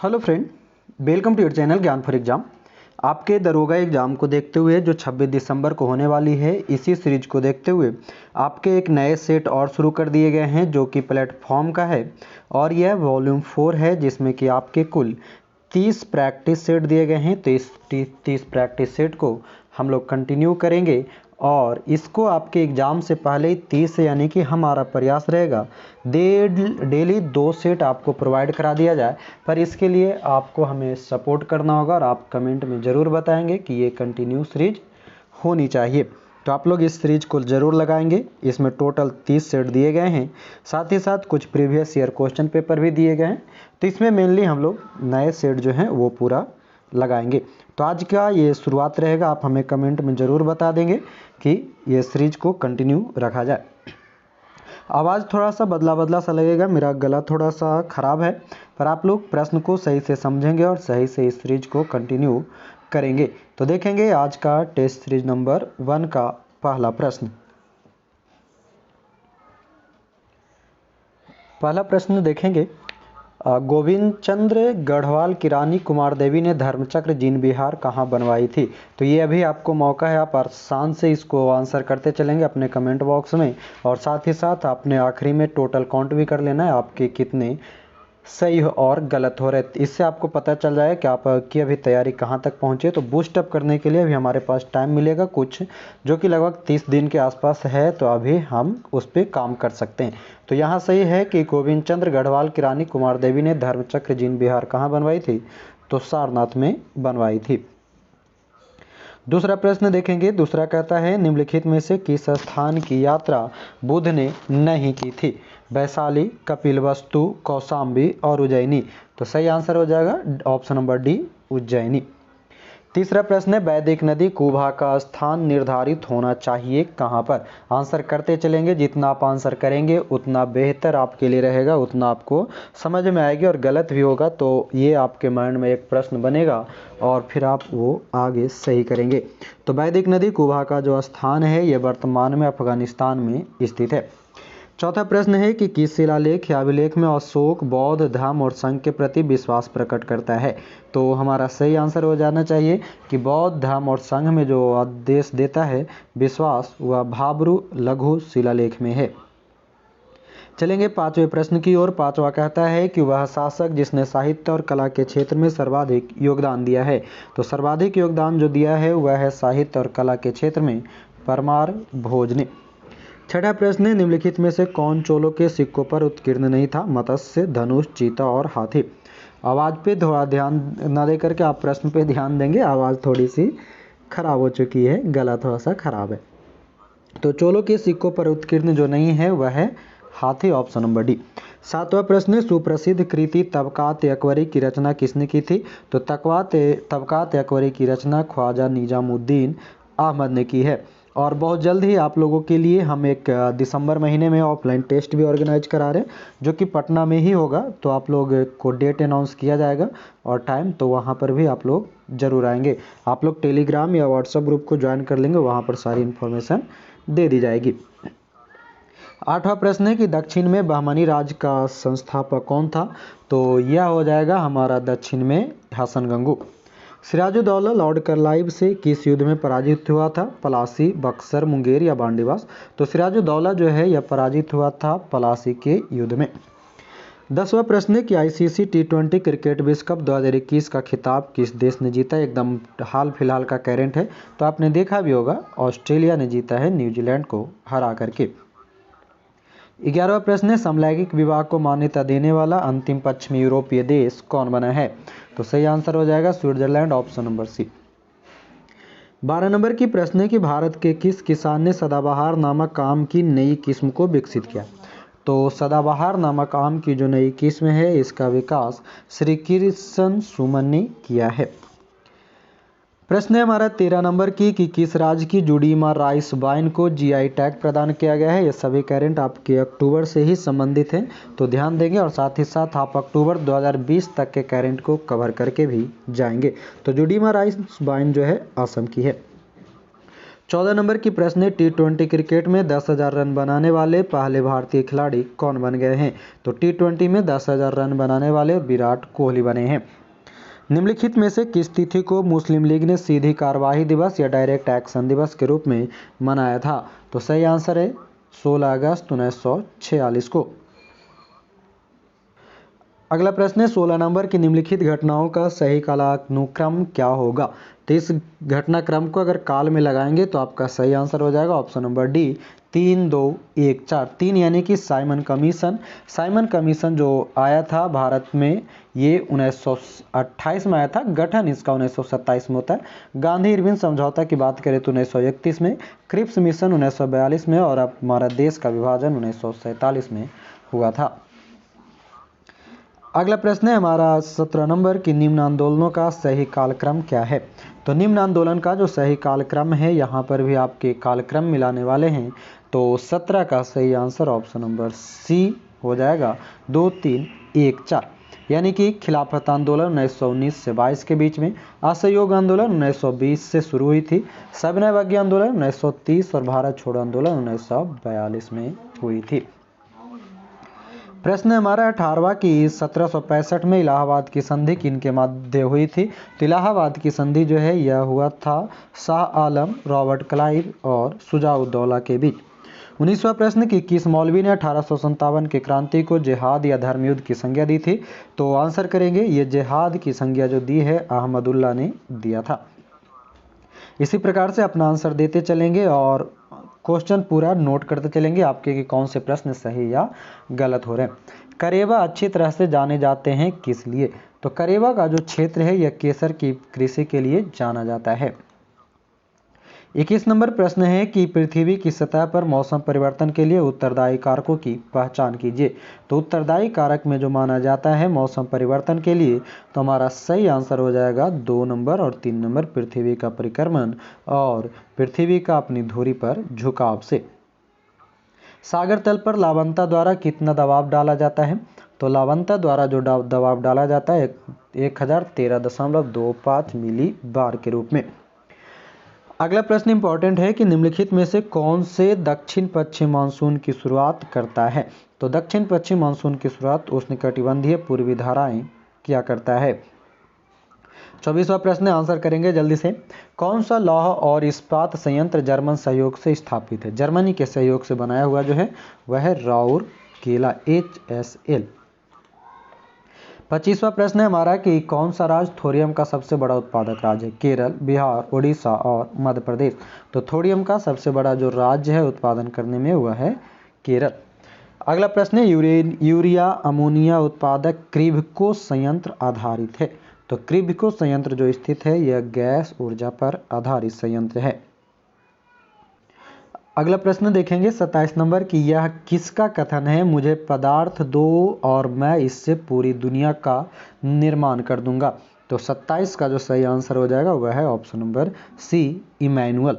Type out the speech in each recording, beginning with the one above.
Hello friend, welcome to your channel Gyan for exam. आपके दरोगा exam को देखते हुए जो 26 दिसंबर को होने वाली है, इसी सीरीज को देखते हुए आपके एक नए सेट और शुरू कर दिए गए हैं जो कि प्लेटफॉर्म का है और यह वॉल्यूम 4 है, जिसमें कि आपके कुल 30 प्रैक्टिस सेट दिए गए हैं। तो इस 30 प्रैक्टिस सेट को हम लोग कंटिन्यू करेंगे और इसको आपके एग्ज़ाम से पहले ही 30 यानी कि हमारा प्रयास रहेगा डेली 2 सेट आपको प्रोवाइड करा दिया जाए। पर इसके लिए आपको हमें सपोर्ट करना होगा और आप कमेंट में ज़रूर बताएंगे कि ये कंटिन्यू सीरीज होनी चाहिए। तो आप लोग इस सीरीज को ज़रूर लगाएंगे। इसमें टोटल 30 सेट दिए गए हैं, साथ ही साथ कुछ प्रीवियस ईयर क्वेश्चन पेपर भी दिए गए हैं। तो इसमें मेनली हम लोग नए सेट जो हैं वो पूरा लगाएंगे। तो आज का ये शुरुआत रहेगा। आप हमें कमेंट में ज़रूर बता देंगे कि ये सीरीज को कंटिन्यू रखा जाए। आवाज़ थोड़ा सा बदला सा लगेगा, मेरा गला थोड़ा सा ख़राब है, पर आप लोग प्रश्न को सही से समझेंगे और सही से इस सीरीज को कंटिन्यू करेंगे। तो देखेंगे आज का टेस्ट सीरीज नंबर 1 का पहला प्रश्न। पहला प्रश्न देखेंगे, गोविंद चंद्र गढ़वाल की रानी कुमार देवी ने धर्मचक्र जीन बिहार कहाँ बनवाई थी। तो ये अभी आपको मौका है, आप आसान से इसको आंसर करते चलेंगे अपने कमेंट बॉक्स में, और साथ ही साथ आपने आखिरी में टोटल काउंट भी कर लेना है आपके कितने सही और गलत हो रहे। इससे आपको पता चल जाए कि आपकी अभी तैयारी कहाँ तक पहुँचे। तो बूस्ट अप करने के लिए अभी हमारे पास टाइम मिलेगा कुछ, जो कि लगभग 30 दिन के आसपास है। तो अभी हम उस पर काम कर सकते हैं। तो यहाँ सही है कि गोविंद चंद्र गढ़वाल की रानी कुमार देवी ने धर्मचक्र जीन बिहार कहाँ बनवाई थी, तो सारनाथ में बनवाई थी। दूसरा प्रश्न देखेंगे। दूसरा कहता है, निम्नलिखित में से किस स्थान की यात्रा बुद्ध ने नहीं की थी। वैशाली, कपिलवस्तु, कौशाम्बी और उज्जैनी। तो सही आंसर हो जाएगा ऑप्शन नंबर डी, उज्जैनी। तीसरा प्रश्न है, वैदिक नदी कुबा का स्थान निर्धारित होना चाहिए कहाँ पर। आंसर करते चलेंगे, जितना आप आंसर करेंगे उतना बेहतर आपके लिए रहेगा, उतना आपको समझ में आएगी। और गलत भी होगा तो ये आपके माइंड में एक प्रश्न बनेगा और फिर आप वो आगे सही करेंगे। तो वैदिक नदी कुबा का जो स्थान है ये वर्तमान में अफगानिस्तान में स्थित है। चौथा प्रश्न है कि किस शिलालेख या अभिलेख में अशोक बौद्ध धर्म और संघ के प्रति विश्वास प्रकट करता है। तो हमारा सही आंसर हो जाना चाहिए कि बौद्ध धर्म और संघ में जो आदेश देता है विश्वास, वह भाब्रू लघु शिलालेख में है। चलेंगे पांचवें प्रश्न की ओर। पांचवा कहता है कि वह शासक जिसने साहित्य और कला के क्षेत्र में सर्वाधिक योगदान दिया है। तो सर्वाधिक योगदान जो दिया है वह है साहित्य और कला के क्षेत्र में परमार भोज ने। छठा प्रश्न है, निम्नलिखित में से कौन चोलों के सिक्कों पर उत्कीर्ण नहीं था। मत्स्य, धनुष, चीता और हाथी। आवाज़ पे थोड़ा ध्यान ना दे करके आप प्रश्न पे ध्यान देंगे। आवाज़ थोड़ी सी खराब हो चुकी है, गला थोड़ा सा खराब है। तो चोलों के सिक्कों पर उत्कीर्ण जो नहीं है वह है हाथी, ऑप्शन नंबर डी। सातवां प्रश्न, सुप्रसिद्ध कृति तबकात अकबरी की रचना किसने की थी। तो तबकात अकबरी की रचना ख्वाजा निजामुद्दीन अहमद ने की है। और बहुत जल्द ही आप लोगों के लिए हम एक दिसंबर महीने में ऑफलाइन टेस्ट भी ऑर्गेनाइज करा रहे हैं, जो कि पटना में ही होगा। तो आप लोग को डेट अनाउंस किया जाएगा और टाइम, तो वहाँ पर भी आप लोग ज़रूर आएंगे। आप लोग टेलीग्राम या व्हाट्सएप ग्रुप को ज्वाइन कर लेंगे, वहाँ पर सारी इन्फॉर्मेशन दे दी जाएगी। आठवां प्रश्न है कि दक्षिण में बहमनी राज का संस्थापक कौन था। तो यह हो जाएगा हमारा दक्षिण में हसन गंगू। सिराजुद्दौला लॉर्ड कार्लाइव से किस युद्ध में पराजित हुआ था। पलासी, बक्सर, मुंगेर या बांडीवास। तो सिराजुद्दौला जो है यह पराजित हुआ था पलासी के युद्ध में। 10वां प्रश्न है कि आईसीसी T20 क्रिकेट विश्व कप 2021 का खिताब किस देश ने जीता। एकदम हाल फिलहाल का करेंट है, तो आपने देखा भी होगा, ऑस्ट्रेलिया ने जीता है न्यूजीलैंड को हरा करके। 11वां प्रश्न है, समलैंगिक विवाह को मान्यता देने वाला अंतिम पश्चिमी यूरोपीय देश कौन बना है। तो सही आंसर हो जाएगा स्विट्जरलैंड, ऑप्शन नंबर सी। 12 नंबर की प्रश्न है कि भारत के किस किसान ने सदाबहार नामक आम की नई किस्म को विकसित किया। तो सदाबहार नामक आम की जो नई किस्म है इसका विकास श्री कृष्ण सुमन ने किया है। प्रश्न है हमारा 13 नंबर की कि किस राज्य की जुडीमा राइस वाइन को जीआई टैग प्रदान किया गया है। ये सभी करेंट आपके अक्टूबर से ही संबंधित हैं, तो ध्यान देंगे। और साथ ही साथ आप अक्टूबर 2020 तक के करेंट को कवर करके भी जाएंगे। तो जुडीमा राइस वाइन जो है असम की है। 14 नंबर की प्रश्न है, T20 क्रिकेट में 10,000 रन बनाने वाले पहले भारतीय खिलाड़ी कौन बन गए हैं? तो T20 में 10,000 रन बनाने वाले विराट कोहली बने हैं। निम्नलिखित में से किस तिथि को मुस्लिम लीग ने सीधी कार्यवाही दिवस या डायरेक्ट एक्शन दिवस के रूप में मनाया था? तो सही आंसर है 16 अगस्त 1946 को। अगला प्रश्न है 16 नंबर की, निम्नलिखित घटनाओं का सही कालानुक्रम क्या होगा? तो इस घटनाक्रम को अगर काल में लगाएंगे तो आपका सही आंसर हो जाएगा ऑप्शन नंबर डी 3, 2, 1, 4। 3 यानी कि साइमन कमीशन। साइमन कमीशन जो आया था भारत में, ये 1928 में आया था। गठन इसका 1927 में होता है। गांधी इरविन समझौता की बात करें तो 1931 में, क्रिप्स मिशन 1942 में, और अब हमारा देश का विभाजन 1947 में हुआ था। अगला प्रश्न है हमारा 17 नंबर की, निम्न आंदोलनों का सही कालक्रम क्या है? तो निम्न आंदोलन का जो सही कालक्रम है, यहाँ पर भी आपके कालक्रम मिलाने वाले हैं। तो 17 का सही आंसर ऑप्शन नंबर सी हो जाएगा 2, 3, 1, 4। यानी कि खिलाफत आंदोलन 1919 से 22 के बीच में, असहयोग आंदोलन 1920 से शुरू हुई थी, सविनय अवज्ञा आंदोलन 1930 और भारत छोड़ो आंदोलन 1942 में हुई थी। प्रश्न हमारा 18वां की 1765 में इलाहाबाद की संधि किनके मध्य हुई थी? तो इलाहाबाद की संधि जो है यह हुआ था शाह आलम, रॉबर्ट क्लाइव और शुजा-उद-दौला के बीच। 19वां प्रश्न की, किस मौलवी ने 1857 की क्रांति को जिहाद या धर्मयुद्ध की संज्ञा दी थी? तो आंसर करेंगे, ये जिहाद की संज्ञा जो दी है अहमदुल्ला ने दिया था। इसी प्रकार से अपना आंसर देते चलेंगे और क्वेश्चन पूरा नोट करते चलेंगे आपके कि कौन से प्रश्न सही या गलत हो रहे हैं। करेवा अच्छी तरह से जाने जाते हैं किस लिए? तो करेवा का जो क्षेत्र है यह केसर की कृषि के लिए जाना जाता है। 21 नंबर प्रश्न है कि पृथ्वी की सतह पर मौसम परिवर्तन के लिए उत्तरदायी कारकों की पहचान कीजिए। तो उत्तरदायी कारक में जो माना जाता है मौसम परिवर्तन के लिए, तो हमारा सही आंसर हो जाएगा 2 नंबर और 3 नंबर, पृथ्वी का परिक्रमण और पृथ्वी का अपनी धुरी पर झुकाव से। सागर तल पर लावंता द्वारा कितना दबाव डाला जाता है? तो लावंता द्वारा जो दबाव डाला जाता है 1013.25 मिली बार के रूप में। अगला प्रश्न इंपॉर्टेंट है कि निम्नलिखित में से कौन से दक्षिण पश्चिम मानसून की शुरुआत करता है? तो दक्षिण पश्चिम मानसून की शुरुआत उष्णकटिबंधीय पूर्वी धाराएं क्या करता है। 24वां प्रश्न आंसर करेंगे जल्दी से। कौन सा लौह और इस्पात संयंत्र जर्मन सहयोग से स्थापित है? जर्मनी के सहयोग से बनाया हुआ जो है वह है राउरकेला HSL। 25वां प्रश्न है हमारा कि कौन सा राज्य थोरियम का सबसे बड़ा उत्पादक राज्य है? केरल, बिहार, उड़ीसा और मध्य प्रदेश। तो थोरियम का सबसे बड़ा जो राज्य है उत्पादन करने में वह है केरल। अगला प्रश्न है यूरिया अमोनिया उत्पादक क्रिब्को संयंत्र आधारित है। तो क्रिब्को संयंत्र जो स्थित है यह गैस ऊर्जा पर आधारित संयंत्र है। अगला प्रश्न देखेंगे 27 नंबर की, यह किसका कथन है? मुझे पदार्थ दो और मैं इससे पूरी दुनिया का निर्माण कर दूंगा। तो 27 का जो सही आंसर हो जाएगा वह है ऑप्शन नंबर सी इमैनुअल।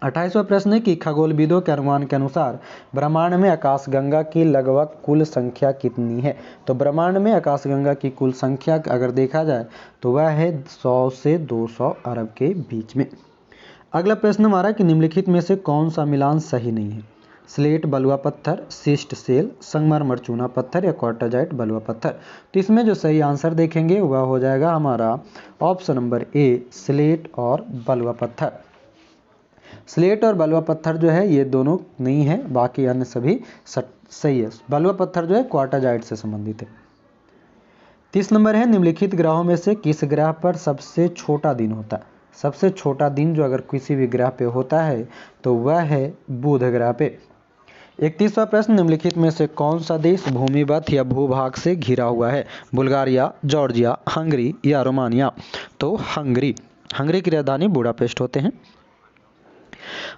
28वां प्रश्न है कि खगोलविदों के अनुमान के अनुसार ब्रह्मांड में आकाशगंगा की लगभग कुल संख्या कितनी है? तो ब्रह्मांड में आकाशगंगा की कुल संख्या अगर देखा जाए तो वह है 100 से 200 अरब के बीच में। अगला प्रश्न हमारा कि निम्नलिखित में से कौन सा मिलान सही नहीं है? स्लेट बलुआ पत्थर, सिस्ट सेल, संगमरमर चूना पत्थर या क्वार्टाजाइट बलुआ पत्थर। तो इसमें जो सही आंसर देखेंगे वह हो जाएगा हमारा ऑप्शन नंबर ए स्लेट और बलुआ पत्थर। स्लेट और बलुआ पत्थर जो है ये दोनों नहीं है, बाकी अन्य सभी सही है। बलुआ पत्थर जो है क्वार्टाजाइट से संबंधित है। 30 नंबर है निम्नलिखित ग्रहों में से किस ग्रह पर सबसे छोटा दिन होता है? सबसे छोटा दिन जो अगर किसी भी ग्रह पे होता है तो वह है बुध ग्रह पे। 31वां प्रश्न निम्नलिखित में से कौन सा देश भूमिवत या भूभाग से घिरा हुआ है? बुल्गारिया, जॉर्जिया, हंगरी या रोमानिया। तो हंगरी की राजधानी बुडापेस्ट होते हैं।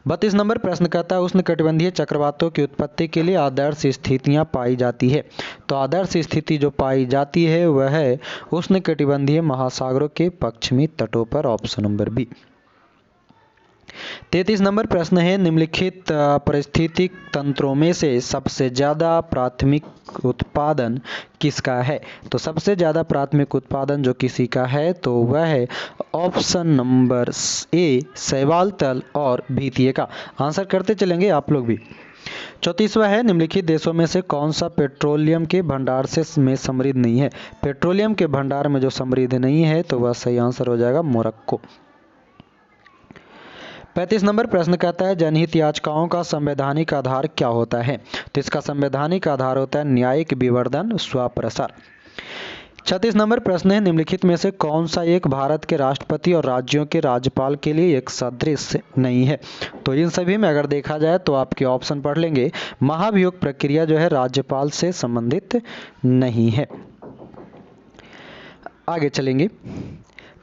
32 नंबर प्रश्न कहता है उष्णकटिबंधीय चक्रवातों की उत्पत्ति के लिए आदर्श स्थितियां पाई जाती है। तो आदर्श स्थिति जो पाई जाती है वह है उष्णकटिबंधीय महासागरों के पश्चिमी तटों पर, ऑप्शन नंबर बी। 33 नंबर प्रश्न है, निम्नलिखित पारिस्थितिक तंत्रों में से सबसे ज़्यादा प्राथमिक उत्पादन किसका है? तो सबसे ज़्यादा प्राथमिक उत्पादन जो किसी का है तो वह है ऑप्शन नंबर ए, शैवाल तल और भित्तिये का। आंसर करते चलेंगे आप लोग भी। 34वां है, निम्नलिखित देशों में से कौन सा पेट्रोलियम के भंडार में समृद्ध नहीं है? पेट्रोलियम के भंडार में जो समृद्ध नहीं है तो वह सही आंसर हो जाएगा मोरक्को। 35 नंबर प्रश्न कहता है, जनहित याचिकाओं का संवैधानिक आधार क्या होता है? तो इसका संवैधानिक आधार होता है न्यायिक विवर्तन स्वप्रसार। 36 नंबर प्रश्न है, निम्नलिखित में से कौन सा एक भारत के राष्ट्रपति और राज्यों के राज्यपाल के लिए एक सदृश नहीं है? तो इन सभी में अगर देखा जाए तो आपके ऑप्शन पढ़ लेंगे। महाभियोग प्रक्रिया जो है राज्यपाल से संबंधित नहीं है। आगे चलेंगे।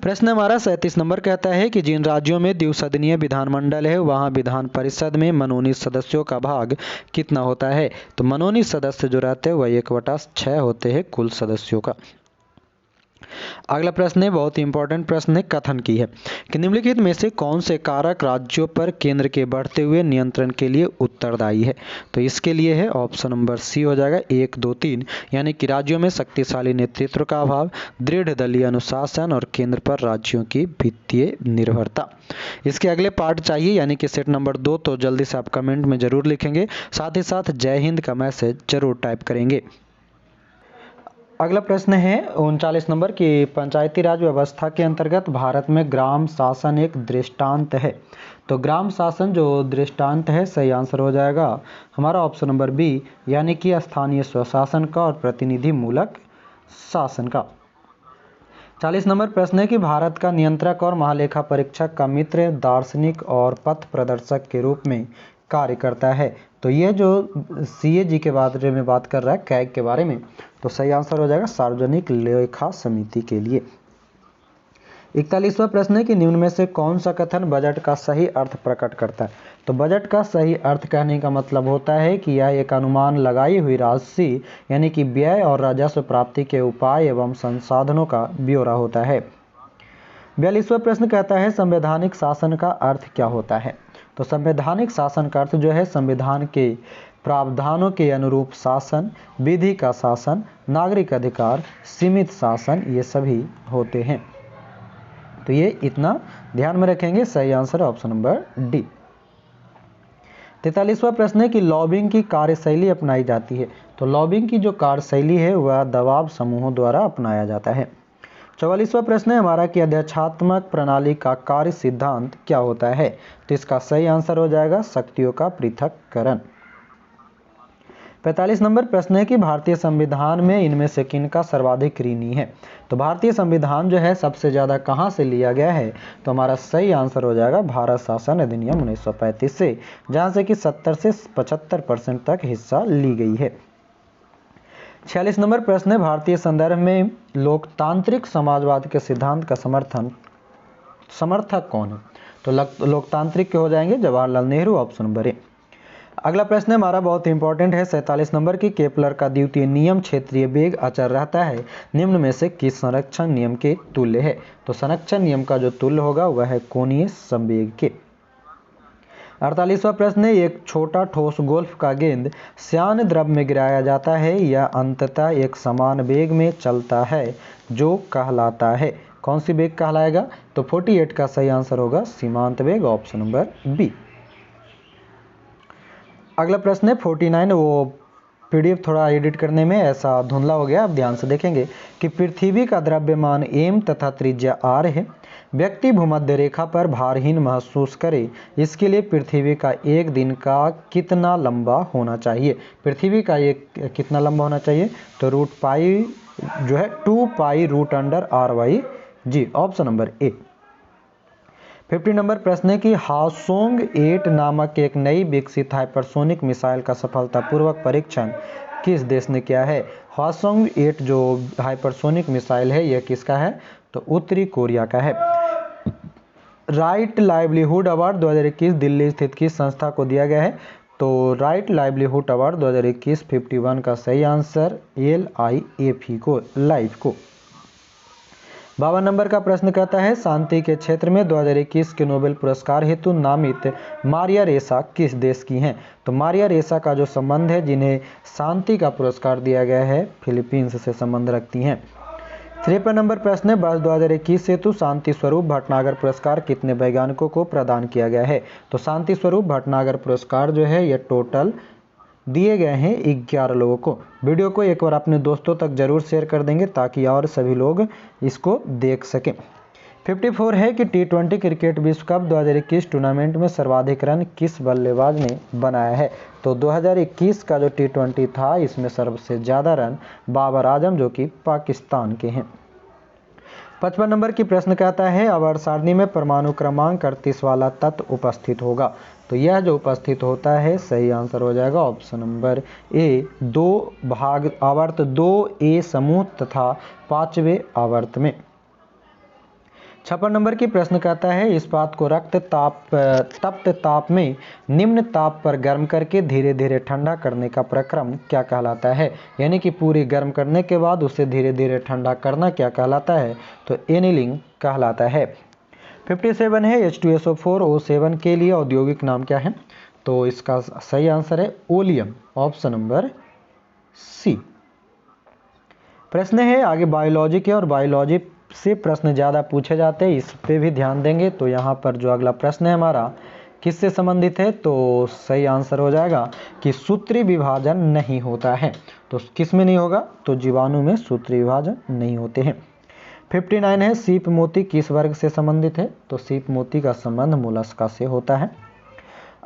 प्रश्न हमारा 37 नंबर कहता है कि जिन राज्यों में द्विसदनीय विधानमंडल है वहां विधान परिषद में मनोनीत सदस्यों का भाग कितना होता है? तो मनोनीत सदस्य जो रहते हैं वह 1/6 होते हैं कुल सदस्यों का। अगला प्रश्न है, बहुत ही इंपॉर्टेंट प्रश्न है, कथन की है कि निम्नलिखित में से कौन से कारक राज्यों पर केंद्र के बढ़ते हुए नियंत्रण के लिए उत्तरदायी है? तो इसके लिए है ऑप्शन नंबर सी हो जाएगा 1, 2, 3, यानी कि राज्यों में शक्तिशाली नेतृत्व का अभाव, दृढ़ दलीय अनुशासन और केंद्र पर राज्यों की वित्तीय निर्भरता। इसके अगले पार्ट चाहिए यानी कि सेट नंबर 2 तो जल्दी से आप कमेंट में जरूर लिखेंगे, साथ ही साथ जय हिंद का मैसेज जरूर टाइप करेंगे। अगला प्रश्न है 39 नंबर की, पंचायती राज व्यवस्था के अंतर्गत भारत में ग्राम शासन एक दृष्टांत है। तो ग्राम शासन जो दृष्टांत है सही आंसर हो जाएगा हमारा ऑप्शन नंबर बी, यानी कि स्थानीय स्वशासन का और प्रतिनिधि मूलक शासन का। 40 नंबर प्रश्न है कि भारत का नियंत्रक और महालेखा परीक्षक का मित्र दार्शनिक और पथ प्रदर्शक के रूप में कार्य करता है। तो ये जो CAG के बारे में बात कर रहा है, कैग के बारे में, तो सही आंसर हो जाएगा सार्वजनिक लेखा समिति के लिए। 41वां प्रश्न है कि निम्न में से कौन सा कथन बजट का सही अर्थ प्रकट करता है? तो बजट का सही अर्थ कहने का मतलब होता है कि यह एक अनुमान लगाई हुई राशि यानी कि व्यय और राजस्व प्राप्ति के उपाय एवं संसाधनों का ब्यौरा होता है। 42वां प्रश्न कहता है, संवैधानिक शासन का अर्थ क्या होता है? तो संवैधानिक शासन का अर्थ जो है संविधान के प्रावधानों के अनुरूप शासन, विधि का शासन, नागरिक अधिकार, सीमित शासन, ये सभी होते हैं। तो ये इतना ध्यान में रखेंगे, सही आंसर ऑप्शन नंबर डी। 43वां प्रश्न है कि लॉबिंग की कार्यशैली अपनाई जाती है। तो लॉबिंग की जो कार्यशैली है वह दबाव समूहों द्वारा अपनाया जाता है। 44वां प्रश्न है हमारा कि अध्यक्षात्मक प्रणाली का कार्य सिद्धांत क्या होता है? तो इसका सही आंसर हो जाएगा शक्तियों का पृथक्करण। 45 नंबर प्रश्न है कि भारतीय संविधान में इनमें से किनका सर्वाधिक ऋणी है? तो भारतीय संविधान जो है सबसे ज़्यादा कहाँ से लिया गया है? तो हमारा सही आंसर हो जाएगा भारत शासन अधिनियम 1935 से, जहाँ से कि 70 से 75% तक हिस्सा ली गई है। 46 नंबर प्रश्न है भारतीय संदर्भ में लोकतांत्रिक समाजवाद के सिद्धांत का समर्थक कौन है? तो लोकतांत्रिक के हो जाएंगे जवाहरलाल नेहरू, ऑप्शन नंबर ए। अगला प्रश्न है हमारा बहुत इंपॉर्टेंट है 47 नंबर की, केपलर का द्वितीय नियम क्षेत्रीय वेग अचर रहता है निम्न में से किस संरक्षण नियम के तुल्य है? तो संरक्षण नियम का जो तुल्य होगा वह है कोणीय संवेग के। 48वां प्रश्न है, एक छोटा ठोस गोल्फ का गेंद श्यान द्रव में गिराया जाता है या अंततः एक समान वेग में चलता है जो कहलाता है? कौन सी वेग कहलाएगा? तो 48 का सही आंसर होगा सीमांत वेग, ऑप्शन नंबर बी। अगला प्रश्न है 49, वो PDF थोड़ा एडिट करने में ऐसा धुंधला हो गया, आप ध्यान से देखेंगे कि पृथ्वी का द्रव्यमान m तथा त्रिज्या r है। व्यक्ति भूमध्य रेखा पर भारहीन महसूस करे, इसके लिए पृथ्वी का एक दिन का कितना लंबा होना चाहिए? पृथ्वी का एक कितना लंबा होना चाहिए? तो √π जो है 2π√√r/, जी ऑप्शन नंबर ए। 50 नंबर प्रश्न है कि हासोंग 8 नामक एक नई विकसित हाइपरसोनिक मिसाइल का सफलतापूर्वक परीक्षण किस देश ने किया है? हासोंग 8 जो हाइपरसोनिक मिसाइल है यह किसका है? तो उत्तरी कोरिया का है। राइट लाइवलीहुड अवार्ड 2021 दिल्ली स्थित किस संस्था को दिया गया है? तो राइट लाइवलीहुड अवार्ड 2021 51 का सही आंसर LIFE को, लाइफ को। 52 नंबर का प्रश्न कहता है शांति के क्षेत्र में 2021 के नोबेल पुरस्कार हेतु नामित मारिया रेसा किस देश की हैं? तो मारिया रेसा का जो संबंध है, जिन्हें शांति का पुरस्कार दिया गया है, फिलीपींस से संबंध रखती हैं। 53 नंबर प्रश्न है वर्ष 2021 हेतु शांति स्वरूप भटनागर पुरस्कार कितने वैज्ञानिकों को प्रदान किया गया है? तो शांति स्वरूप भटनागर पुरस्कार जो है ये टोटल दिए गए हैं 11 लोगों को। वीडियो को एक बार अपने दोस्तों तक जरूर शेयर कर देंगे ताकि और सभी लोग इसको देख सकें। 54 है कि T20 क्रिकेट विश्व कप 2021 टूर्नामेंट में सर्वाधिक रन किस बल्लेबाज ने बनाया है? तो 2021 का जो T20 था इसमें सबसे ज़्यादा रन बाबर आजम जो कि पाकिस्तान के हैं। 55 नंबर की प्रश्न कहता है आवर्त सारणी में परमाणु क्रमांक 38 वाला तत्व उपस्थित होगा। तो यह जो उपस्थित होता है सही आंसर हो जाएगा ऑप्शन नंबर ए, 2 भाग आवर्त 2A समूह तथा 5वें आवर्त में। 56 नंबर की प्रश्न कहता है इस्पात को तप्त ताप में निम्न ताप पर गर्म करके धीरे धीरे ठंडा करने का प्रक्रम क्या कहलाता है? यानी कि पूरी गर्म करने के बाद उसे धीरे धीरे ठंडा करना क्या कहलाता है? तो एनीलिंग कहलाता है। 57 है H2SO4O7 के लिए औद्योगिक नाम क्या है? तो इसका सही आंसर है ओलियम, ऑप्शन नंबर सी। प्रश्न है आगे बायोलॉजी के, और बायोलॉजी से प्रश्न ज़्यादा पूछे जाते हैं, इस पे भी ध्यान देंगे। तो यहाँ पर जो अगला प्रश्न है हमारा किससे संबंधित है? तो सही आंसर हो जाएगा कि सूत्री विभाजन नहीं होता है। तो किस में नहीं होगा? तो जीवाणु में सूत्री विभाजन नहीं होते हैं। 59 है सीप मोती किस वर्ग से संबंधित है? तो सीप मोती का संबंध मोलस्का से होता है।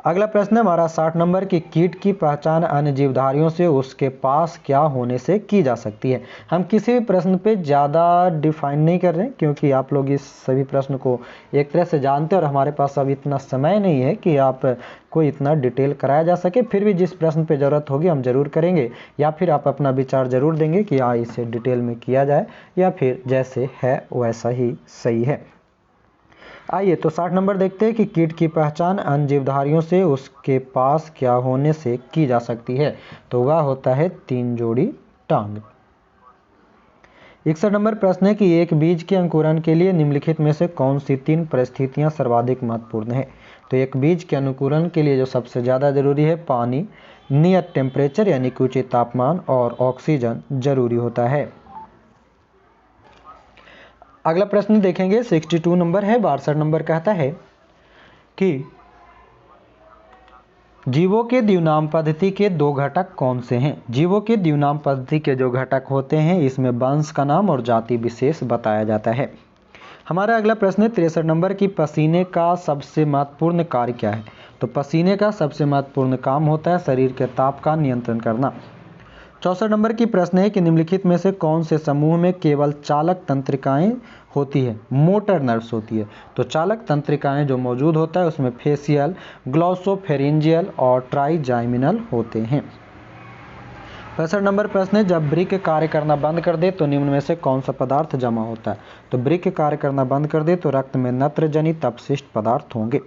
अगला प्रश्न है हमारा 60 नंबर की कीट की पहचान अन्य जीवधारियों से उसके पास क्या होने से की जा सकती है? हम किसी भी प्रश्न पे ज़्यादा डिफाइन नहीं कर रहे हैं क्योंकि आप लोग इस सभी प्रश्न को एक तरह से जानते हैं और हमारे पास अब इतना समय नहीं है कि आप को इतना डिटेल कराया जा सके। फिर भी जिस प्रश्न पे ज़रूरत होगी हम ज़रूर करेंगे, या फिर आप अपना विचार ज़रूर देंगे कि हाँ इसे डिटेल में किया जाए, या फिर जैसे है वैसा ही सही है। आइए तो 60 नंबर देखते हैं कि कीट की पहचान अन्य जीवधारियों से उसके पास क्या होने से की जा सकती है? तो वह होता है 3 जोड़ी टांग। 61 नंबर प्रश्न है कि एक बीज के अंकुरण के लिए निम्नलिखित में से कौन सी 3 परिस्थितियां सर्वाधिक महत्वपूर्ण है? तो एक बीज के अंकुरण के लिए जो सबसे ज़्यादा जरूरी है पानी, नियत टेम्परेचर यानी कि उचित तापमान, और ऑक्सीजन जरूरी होता है। अगला प्रश्न देखेंगे 62 नंबर है। 62 नंबर कहता है कि जीवों के द्विनाम पद्धति के 2 घटक कौन से हैं? जीवों के द्विनाम पद्धति के जो घटक होते हैं इसमें वंश का नाम और जाति विशेष बताया जाता है। हमारा अगला प्रश्न है 63 नंबर की पसीने का सबसे महत्वपूर्ण कार्य क्या है? तो पसीने का सबसे महत्वपूर्ण काम होता है शरीर के ताप का नियंत्रण करना। 64 नंबर की प्रश्न है कि निम्नलिखित में से कौन से समूह में केवल चालक तंत्रिकाएं होती है? मोटर नर्व्स होती है। तो चालक तंत्रिकाएं जो मौजूद होता है उसमें फेशियल, ग्लॉसोफेरिंजियल और ट्राइजाइमिनल होते हैं। 65 नंबर प्रश्न है जब वृक्क कार्य करना बंद कर दे तो निम्न में से कौन सा पदार्थ जमा होता है? तो वृक्क कार्य करना बंद कर दे तो रक्त में नत्र जनित अपशिष्ट पदार्थ होंगे।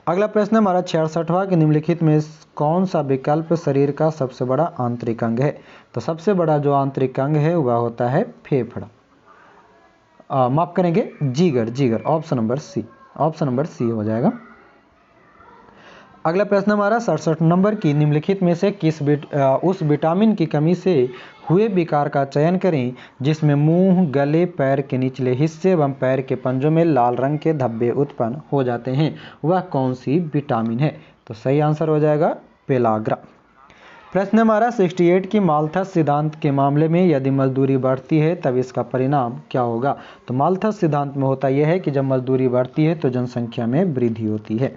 अगला प्रश्न है हमारा 66वां कि निम्नलिखित में कौन सा विकल्प शरीर का सबसे बड़ा आंतरिक अंग है? तो सबसे बड़ा जो आंतरिक अंग है वह होता है फेफड़ा, माफ करेंगे जिगर, ऑप्शन नंबर सी हो जाएगा। अगला प्रश्न हमारा 67 नंबर की निम्नलिखित में से उस विटामिन की कमी से हुए विकार का चयन करें जिसमें मुंह, गले, पैर के निचले हिस्से एवं पैर के पंजों में लाल रंग के धब्बे उत्पन्न हो जाते हैं। वह कौन सी विटामिन है? तो सही आंसर हो जाएगा पेलाग्रा। प्रश्न हमारा 68 की माल्थस सिद्धांत के मामले में यदि मजदूरी बढ़ती है तब इसका परिणाम क्या होगा? तो माल्थस सिद्धांत में होता यह है कि जब मजदूरी बढ़ती है तो जनसंख्या में वृद्धि होती है।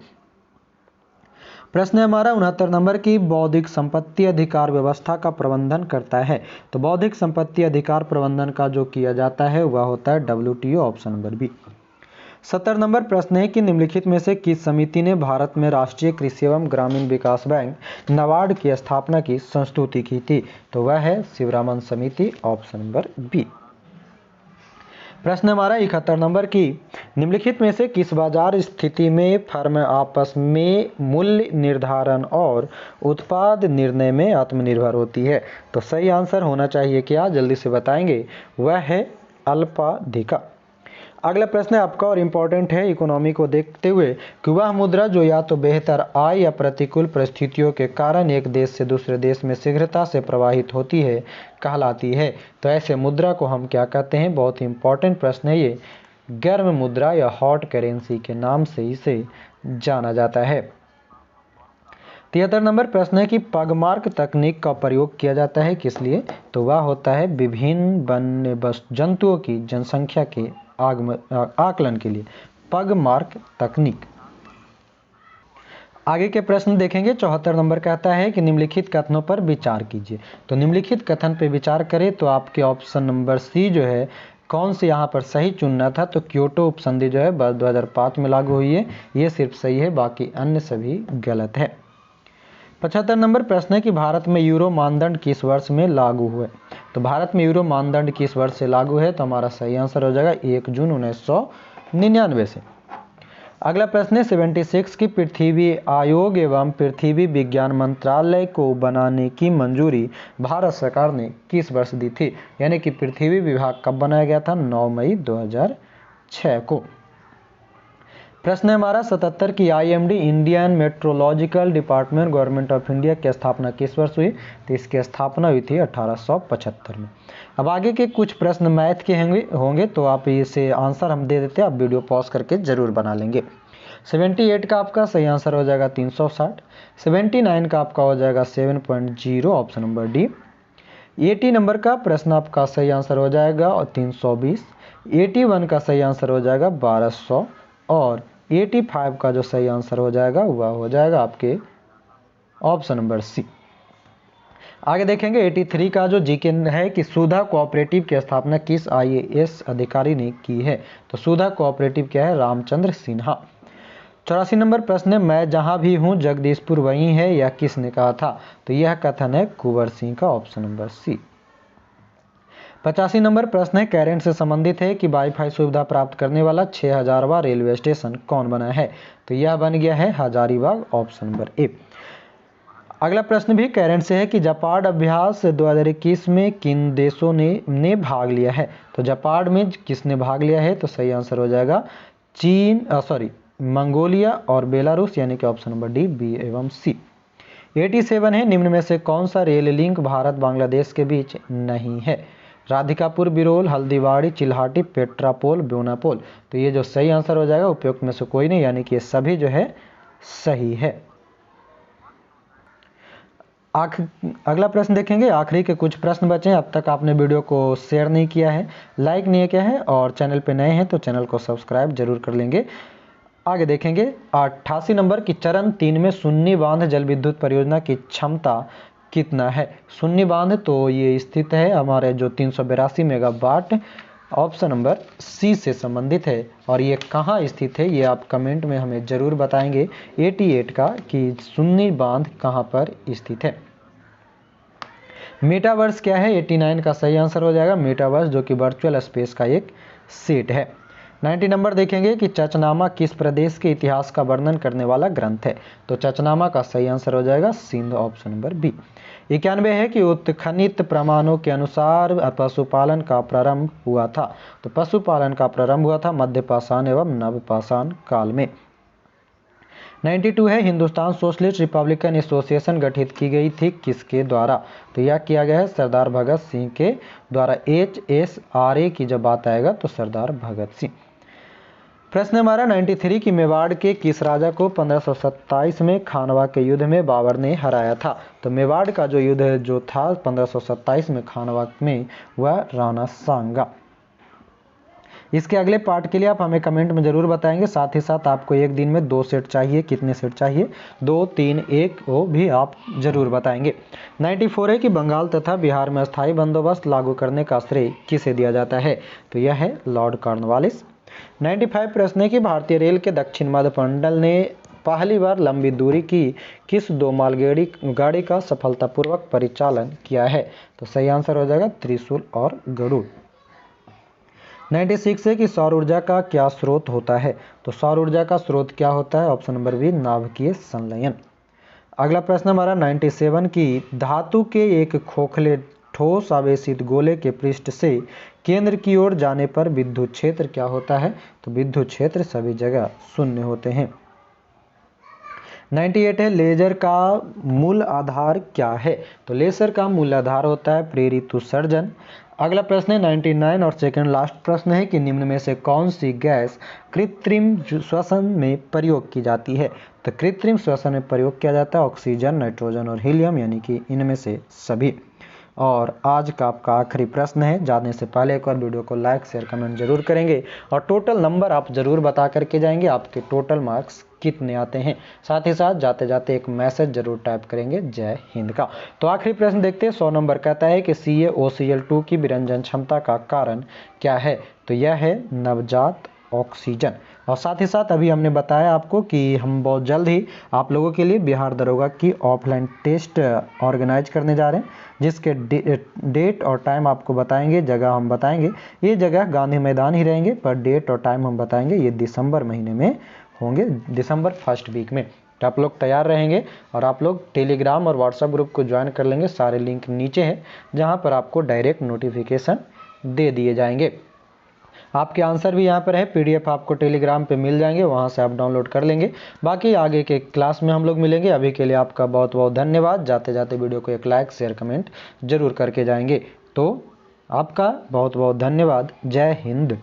प्रश्न हमारा 69 नंबर की बौद्धिक संपत्ति अधिकार व्यवस्था का प्रबंधन करता है। तो बौद्धिक संपत्ति अधिकार प्रबंधन का जो किया जाता है वह होता है WTO, option number B. 70 number प्रश्न है कि निम्नलिखित में से किस समिति ने भारत में राष्ट्रीय कृषि एवं ग्रामीण विकास बैंक नाबार्ड की स्थापना की संस्तुति की थी? तो वह है शिवरामन समिति, ऑप्शन नंबर बी। प्रश्न हमारा 71 नंबर की निम्नलिखित में से किस बाजार स्थिति में फर्म आपस में मूल्य निर्धारण और उत्पाद निर्णय में आत्मनिर्भर होती है? तो सही आंसर होना चाहिए क्या? जल्दी से बताएंगे, वह है अल्पाधिका। अगला प्रश्न है आपका और इम्पोर्टेंट है इकोनॉमी को देखते हुए कि वह मुद्रा जो या तो बेहतर आय या प्रतिकूल परिस्थितियों के कारण एक देश से दूसरे देश में शीघ्रता से प्रवाहित होती है कहलाती है। तो ऐसे मुद्रा को हम क्या कहते हैं? बहुत ही इम्पोर्टेंट प्रश्न है ये। गर्म मुद्रा या हॉट करेंसी के नाम से इसे जाना जाता है। 73 नंबर प्रश्न है कि पगमार्क तकनीक का प्रयोग किया जाता है किस लिए? तो वह होता है विभिन्न वन्य जंतुओं की जनसंख्या के आकलन के लिए। पगमार्क तकनीक। आगे के प्रश्न देखेंगे। 74 नंबर कहता है कि निम्नलिखित कथनों पर विचार कीजिए। तो निम्नलिखित कथन पर विचार करें तो आपके ऑप्शन नंबर सी जो है कौन से यहाँ पर सही चुनना था? तो क्योटो उपसंधि जो है 2005 में लागू हुई है, ये सिर्फ सही है, बाकी अन्य सभी गलत है। 75 नंबर प्रश्न है कि भारत में यूरो मानदंड किस वर्ष में लागू हुए? तो भारत में यूरो मानदंड किस वर्ष से लागू है? तो हमारा सही आंसर हो जाएगा 1 जून 1999 से। अगला प्रश्न है 76 की पृथ्वी आयोग एवं पृथ्वी विज्ञान मंत्रालय को बनाने की मंजूरी भारत सरकार ने किस वर्ष दी थी? यानी कि पृथ्वी विभाग कब बनाया गया था? 9 मई 2006 को। प्रश्न है हमारा 77 की IMD Indian meteorological department government of India की स्थापना किस वर्ष हुई? तो इसकी स्थापना हुई थी 1875 में। अब आगे के कुछ प्रश्न मैथ के होंगे तो आप इसे आंसर हम दे देते हैं, आप वीडियो पॉज करके जरूर बना लेंगे। 78 का आपका सही आंसर हो जाएगा 360। 79 का आपका हो जाएगा 7.0 ऑप्शन नंबर डी। 80 नंबर का प्रश्न आपका सही आंसर हो जाएगा और 320। 81 का सही आंसर हो जाएगा 1200 और 85 का जो सही आंसर हो जाएगा वह हो जाएगा आपके ऑप्शन नंबर सी। आगे देखेंगे 83 का जो जीके है कि सुधा कोऑपरेटिव की स्थापना किस आईएएस अधिकारी ने की है? तो सुधा कोऑपरेटिव क्या है? रामचंद्र सिन्हा। 84 नंबर प्रश्न है मैं जहां भी हूं जगदीशपुर वहीं है, यह किसने कहा था? तो यह कथन है कुंवर सिंह का, ऑप्शन नंबर सी। 85 नंबर प्रश्न है कैरेंट से संबंधित है कि वाईफाई सुविधा प्राप्त करने वाला 6000वां रेलवे स्टेशन कौन बना है? तो यह बन गया है हजारीबाग, ऑप्शन नंबर ए। अगला प्रश्न भी कैरेंट से है कि जापान अभ्यास 2021 में किन देशों ने भाग लिया है? तो जापान में किसने भाग लिया है? तो सही आंसर हो जाएगा मंगोलिया और बेलारूस, यानी कि ऑप्शन नंबर डी, बी एवं सी। 87 है निम्न में से कौन सा रेल लिंक भारत बांग्लादेश के बीच नहीं है? राधिकापुर, बिरोल, हल्दीबाड़ी, चिल्हाटी, पेट्रापोल, ब्योनापोल। तो ये जो सही आंसर हो जाएगा उपयुक्त में से कोई नहीं, यानी कि ये सभी जो है सही है। अगला प्रश्न देखेंगे। आखिरी के कुछ प्रश्न बचे हैं। अब तक आपने वीडियो को शेयर नहीं किया है, लाइक नहीं किया है और चैनल पे नए हैं तो चैनल को सब्सक्राइब जरूर कर लेंगे। आगे देखेंगे 88 नंबर की चरण 3 में सुन्नी बांध जल विद्युत परियोजना की क्षमता कितना है? सुन्नी बांध तो ये स्थित है हमारे जो 382 मेगावाट, ऑप्शन नंबर सी से संबंधित है। और ये कहाँ स्थित है ये आप कमेंट में हमें जरूर बताएंगे 88 का कि सुन्नी बांध कहाँ पर स्थित है। मेटावर्स क्या है? 89 का सही आंसर हो जाएगा मेटावर्स, जो कि वर्चुअल स्पेस का एक सेट है। 90 नंबर देखेंगे कि चचनामा किस प्रदेश के इतिहास का वर्णन करने वाला ग्रंथ है? तो चचनामा का सही आंसर हो जाएगा सिंध, ऑप्शन नंबर बी। 91 है कि उत्खनित प्रमाणों के अनुसार पशुपालन का प्रारंभ हुआ था। तो पशुपालन का प्रारंभ हुआ था मध्य पाषाण एवं नवपाषाण काल में। 92 है हिंदुस्तान सोशलिस्ट रिपब्लिकन एसोसिएशन गठित की गई थी किसके द्वारा? तो यह किया गया है सरदार भगत सिंह के द्वारा। HSRA की जब बात आएगा तो सरदार भगत सिंह। प्रश्न हमारा 93 की मेवाड़ के किस राजा को 1527 में खानवा के युद्ध में बाबर ने हराया था? तो मेवाड़ का जो युद्ध जो था 1527 में खानवा में, वह राणा सांगा। इसके अगले पार्ट के लिए आप हमें कमेंट में जरूर बताएंगे। साथ ही साथ आपको एक दिन में 2 सेट चाहिए, कितने सेट चाहिए? 2, 3, 1 वो भी आप जरूर बताएंगे। 94 है कि बंगाल तथा बिहार में अस्थायी बंदोबस्त लागू करने का श्रेय किसे दिया जाता है? तो यह है लॉर्ड कॉर्नवालिस। 95 प्रश्न है कि भारतीय रेल के दक्षिण मध्य मंडल ने पहली बार लंबी दूरी की किस 2 मालगाड़ी का सफलतापूर्वक परिचालन किया है? तो सही आंसर हो जाएगा त्रिशूल और गरुड़। 96 है कि सौर ऊर्जा का क्या स्रोत होता है? तो सौर ऊर्जा का स्रोत क्या होता है? ऑप्शन नंबर बी, नाभिकीय संलयन। अगला प्रश्न हमारा 97 की धातु के एक खोखले ठोस आवेशित गोले के पृष्ठ से केंद्र की ओर जाने पर विद्युत क्षेत्र क्या होता है? तो विद्युत क्षेत्र सभी जगह शून्य होते हैं। 98 है, लेजर का मूल आधार क्या है? तो लेजर का मूल आधार होता है प्रेरित उत्सर्जन। अगला प्रश्न है 99 और सेकंड लास्ट प्रश्न है कि निम्न में से कौन सी गैस कृत्रिम श्वसन में प्रयोग की जाती है? तो कृत्रिम श्वसन में प्रयोग किया जाता है ऑक्सीजन, नाइट्रोजन और हीलियम, यानी कि इनमें से सभी। और आज का आपका आखिरी प्रश्न है। जाने से पहले एक बार वीडियो को लाइक शेयर कमेंट जरूर करेंगे और टोटल नंबर आप जरूर बता करके जाएंगे, आपके टोटल मार्क्स कितने आते हैं। साथ ही साथ जाते जाते एक मैसेज जरूर टाइप करेंगे जय हिंद का। तो आखिरी प्रश्न देखते हैं। 100 नंबर कहता है कि CaOCl2 की विरंजन क्षमता का कारण क्या है? तो यह है नवजात ऑक्सीजन। और साथ ही साथ अभी हमने बताया आपको कि हम बहुत जल्द ही आप लोगों के लिए बिहार दरोगा की ऑफलाइन टेस्ट ऑर्गेनाइज करने जा रहे हैं, जिसके डेट और टाइम आपको बताएंगे, जगह हम बताएंगे। ये जगह गांधी मैदान ही रहेंगे, पर डेट और टाइम हम बताएंगे। ये दिसंबर महीने में होंगे, दिसंबर फर्स्ट वीक में। तो आप लोग तैयार रहेंगे और आप लोग टेलीग्राम और व्हाट्सएप ग्रुप को ज्वाइन कर लेंगे। सारे लिंक नीचे हैं, जहाँ पर आपको डायरेक्ट नोटिफिकेशन दे दिए जाएंगे। आपके आंसर भी यहाँ पर है, PDF आपको टेलीग्राम पे मिल जाएंगे, वहाँ से आप डाउनलोड कर लेंगे। बाकी आगे के क्लास में हम लोग मिलेंगे। अभी के लिए आपका बहुत बहुत धन्यवाद। जाते जाते वीडियो को एक लाइक शेयर कमेंट जरूर करके जाएंगे। तो आपका बहुत बहुत धन्यवाद। जय हिंद।